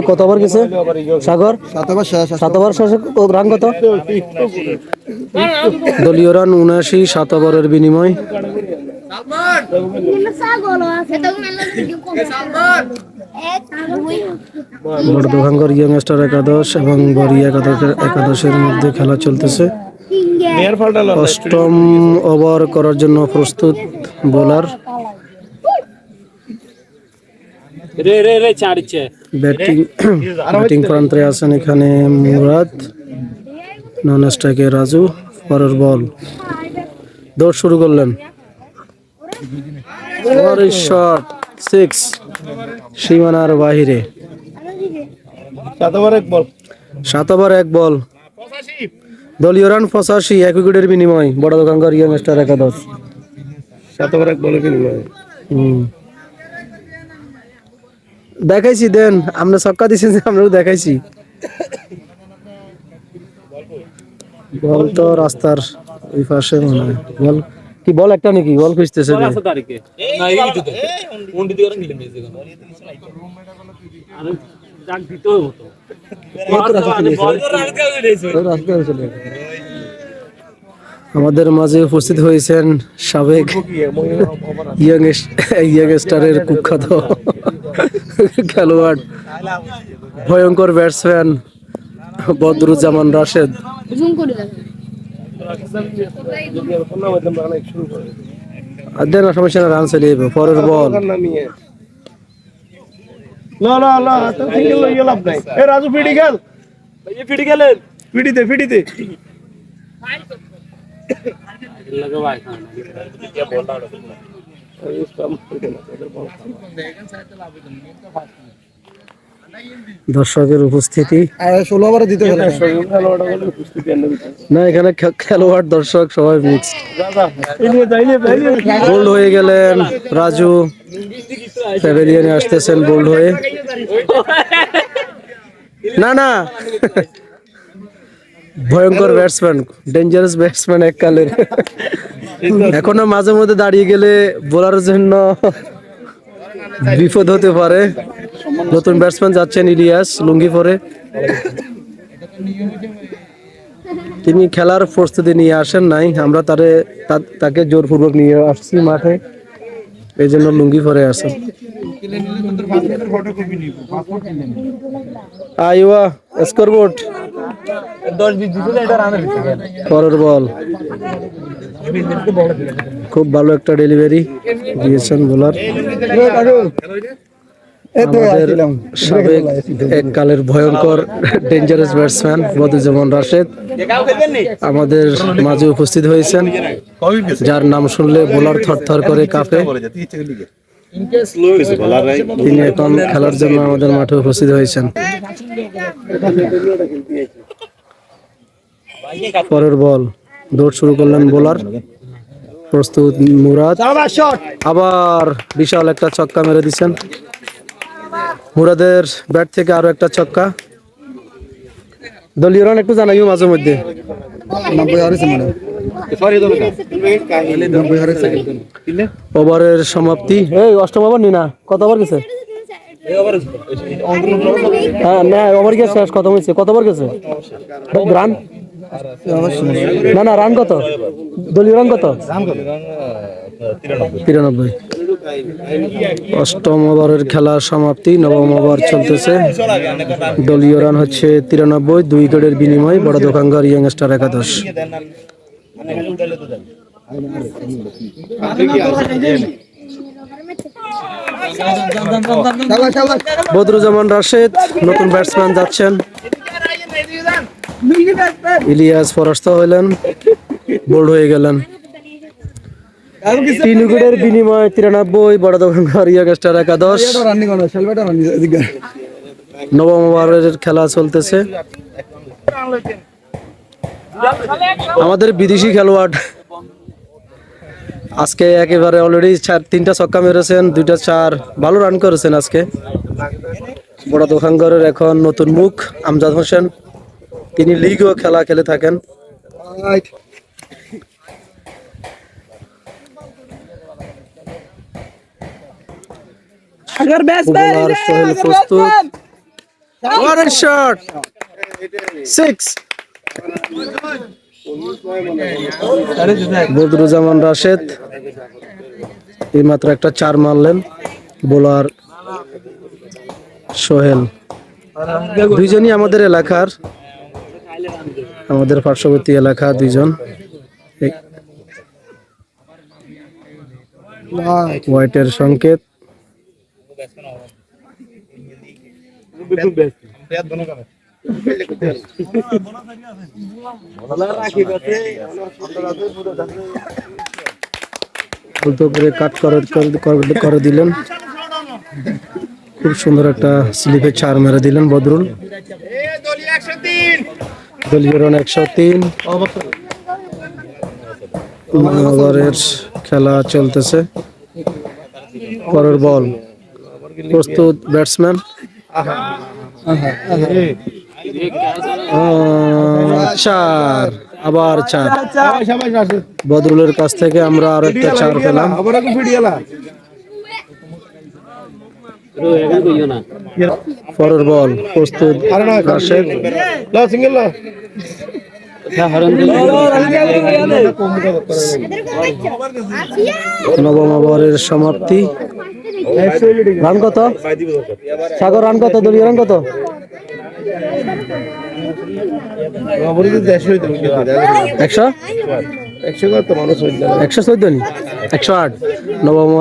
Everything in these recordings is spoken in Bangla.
কত ওভার গেছে সাগর? 7 ওভার শেষে রান কত? দলীয় রান 79, 7 ওভারের বিনিময়। বড়দোখাঙ্গর ইয়ংস্টার একাদশ এবং বড়ি একাদশের মধ্যে খেলা চলতেছে। অষ্টম ওভার করার জন্য প্রস্তুত বোলার। ব্যাটিং প্রান্তে আছেন এখানে মুরাদ, নন স্ট্রাইকে রাজু। পরের বল, দৌড় শুরু করলেন, শট 6 সীমানার বাহিরে। 7 ওভার 1 বল, দলীয় রান 85, 1 উইকেটের বিনিময়। বড়দোখাঙ্গর ইয়ংস্টার একাদশ 7 ওভার 1 বলের বিনিময়ে। দেখাইছি দেন, আমরা ছক্কা দিচ্ছি যে আমরাও দেখাইছি। বল তো রাস্তার ওই পাশে মনে হয়। বল কি বল একটা নাকি? বল খুঁজতেছে আমাদের মাঝে উপস্থিত হয়েছেন সাবেক ইয়ংস্টারের কুখ্যাত খেলোয়াড়, ভয়ঙ্কর ব্যাটসম্যান বদরুজ্জামান রাশেদ। সমস্যা রান চলে যাবে। পরের বল, রাজু ফিটিতে দর্শকের উপস্থিতি 16 ওভারে দিতে হবে না, এখানে খেলোয়াড় দর্শক সবাই মিক্সড। বোল্ড হয়ে গেলেন রাজু, প্যাভিলিয়নে আসতেছেন বোল্ড হয়ে। না ভয়ঙ্কর ব্যাটসম্যান, ডেঞ্জারাস ব্যাটসম্যান এককালের। এখনো মাঝে মধ্যে দাঁড়িয়ে গেলে বোলারের জন্য বিপদ হতে পারে। নতুন ব্যাটসম্যান যাচ্ছেন ইলিয়াস, লুঙ্গি পরে। তিনি খেলার প্রস্তুতি নিয়ে আসেন নাই, আমরা তাকে জোরপূর্বক নিয়ে আসছি মাঠে, এই জন্য লুঙ্গি পরে আসেন। আইওয়া স্কোরবোর্ড, পরের বল, খুব ভালো একটা ডেলিভারি দিয়েছেন বোলার। আমাদের সাবেক এককালের ভয়ঙ্কর ডেঞ্জারাস ব্যাটসম্যান বদরুজ্জামান রাশেদ আমাদের মাঝে উপস্থিত হয়েছেন, যার নাম শুনলে বোলার থরথর করে কাঁপে। তিনি এখন খেলার জন্য আমাদের মাঠে উপস্থিত হয়েছেন। পরের বল, দৌড় শুরু করলেন বোলার, প্রস্তুত মুরাদ। আবার বিশাল একটা ছক্কা মেরে দিচ্ছেন। মুরাদের ব্যাট থেকে আরো একটা ছক্কা। দলীয় রান একটু জানাইও মাঝে মধ্যে। ওভারের সমাপ্তি, অষ্টম ওভার নি না, কত ওভার গেছে? হ্যাঁ না, ওভার গেছে শেষ, কত হয়েছে? কত ওভার গেছে রান? না রান কত? দলীয় রান কত? 93। অষ্টম ওভারের খেলার সমাপ্তি, নবম ওভার চলতেছে। দলীয় রান হচ্ছে 93, 2 উইকেটের বিনিময়। বড়দোখাঙ্গর ইয়ংস্টার একাদশ। বদরুজ্জামান রাশেদ, নতুন ব্যাটসম্যান যাচ্ছেন। ইলিয়াস পরাস্ত হইলেন, বোল্ড হয়ে গেলেন। 3 উইকেটের বিনিময়ে 93, বড়দোখাঙ্গর ইয়ংস্টার একাদশ। নবম ওভারের খেলা চলতেছে। আমাদের বিদেশি খেলোয়াড় আজকে একেবারে অলরেডি 3টা ছক্কা মেরেছেন, 2টা 4, ভালো রান করেছেন আজকে। বড়দোখাঙ্গরের এখন নতুন মুখ আমজাদ হোসেন, তিনি লিগও খেলা খেলে থাকেন। সোহেল প্রস্তুত, What a shot! 6. Badruzzaman Rashed এইমাত্র একটা 4 মারলেন। বোলার সোহেল, দুইজনই আমাদের এলাকার, আমাদের পার্শ্ববর্তী এলাকা দুইজন। হোয়াইটের সংকেত। উল্টো করে কাট করে দিলেন। খুব সুন্দর একটা স্লিপে 4 মেরে দিলেন বদরুল। দলীয় রান 103। ওভারের খেলা চলতেছে। পরের বল, প্রস্তুত ব্যাটসম্যান। 4, আবার 4। বদরুলের কাছ থেকে আমরা আরো একটা 4 পেলাম। পরের বল, প্রস্তুত রাশেদ। নবম ওভারের সমাপ্তি। রান কত সাগর? রান কত? দলীয় রান কত? 114। নবম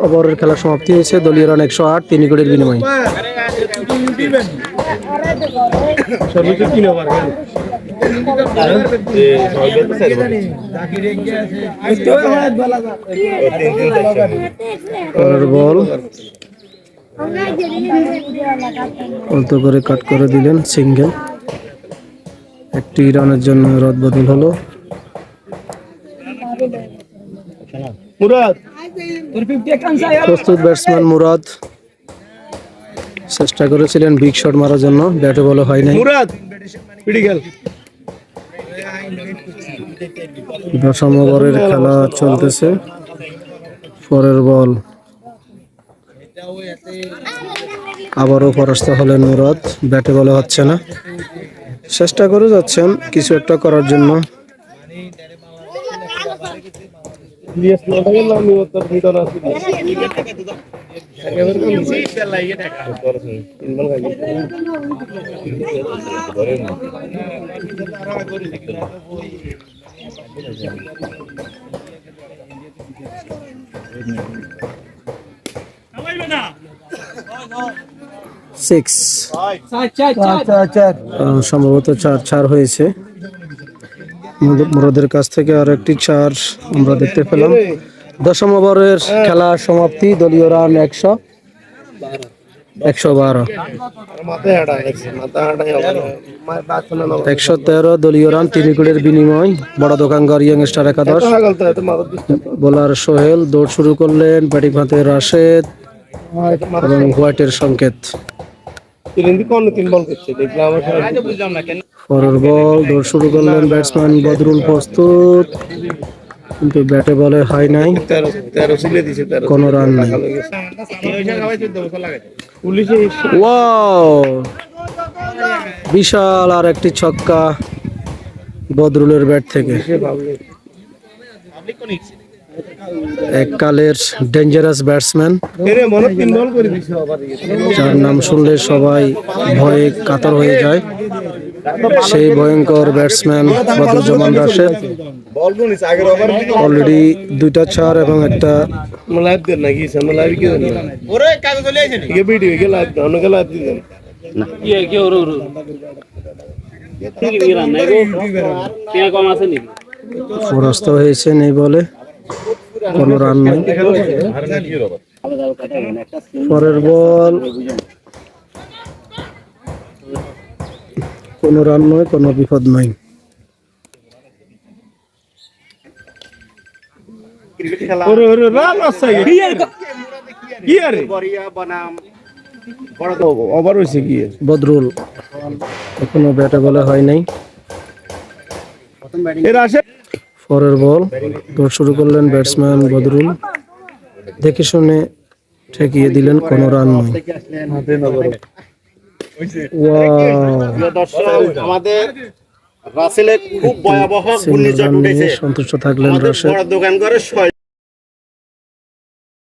ওভারের খেলা সমাপ্তি হয়েছে। দলীয় রান 108, 3 উইকেটের বিনিময়ে। পরের বল, উল্টো করে কাট করে দিলেন, সিঙ্গেল। 1টি রানের জন্য রদবদল হলো। প্রস্তুত ব্যাটসম্যান মুরাদ চেষ্টা করেছিলেন বিগ শট মারার জন্য, ব্যাটে বলে হয় নাই। দশম ওভারের খেলা চলতেছে। পরের বল, আবারও পরাস্ত হলেন মুরাদ, ব্যাটে বলে হচ্ছে না। চেষ্টা করে যাচ্ছেন কিছু একটা করার জন্য। সম্ভবত 4 হয়েছে। মুরাদের কাছ থেকে আর একটি 4 আমরা দেখতে পেলাম। দশম ওভারের খেলা সমাপ্তি। দলীয় রান 112। 113 দলীয় রান, 3 উইকেটের বিনিময়। বড় দোকানদার ইয়ংস্টার একাদশ। বোলার সোহেল, দৌড় শুরু করলেন। ব্যাটিং হাতে রাশেদ এবং হোয়াইটের সংকেত। পরের বল, দৌড় শুরু করলেন ব্যাটসম্যান বদরুল, প্রস্তুত, কিন্তু ব্যাটে বলে হয় নাই, কোনো রান নাই। ওয়াও, বিশাল আর একটি ছক্কা বদরুলের ব্যাট থেকে। এককালের ডেঞ্জারাস ব্যাটসম্যান, যার নাম শুনলে সবাই ভয়ে কাতর হয়ে যায়, সেই ভয়ঙ্কর ব্যাটসম্যান বদরুজ্জামান রাশেদ। অলরেডি 2টা 4 এবং একটা পরাস্ত হয়েছেন এই বলে, কোনো রান নাই। পরের বল, কোনো রান নয়, কোনো বিপদ নয়। বদরুল এখনো ব্যাটে বলে হয় নাই। পরের বল, দৌড় শুরু করলেন ব্যাটসম্যান বদরুল, দেখে শুনে ঠেকিয়ে দিলেন, কোনো রান নয়। ওয়াও, দর্শক আমাদের রাসেলে খুব ভয়াবহ সিঙ্গেল ঘূর্ণিঝড় রান নিয়ে উঠেছে সন্তুষ্ট থাকলেন আমাদের রাশেদ। বড় দোকান করে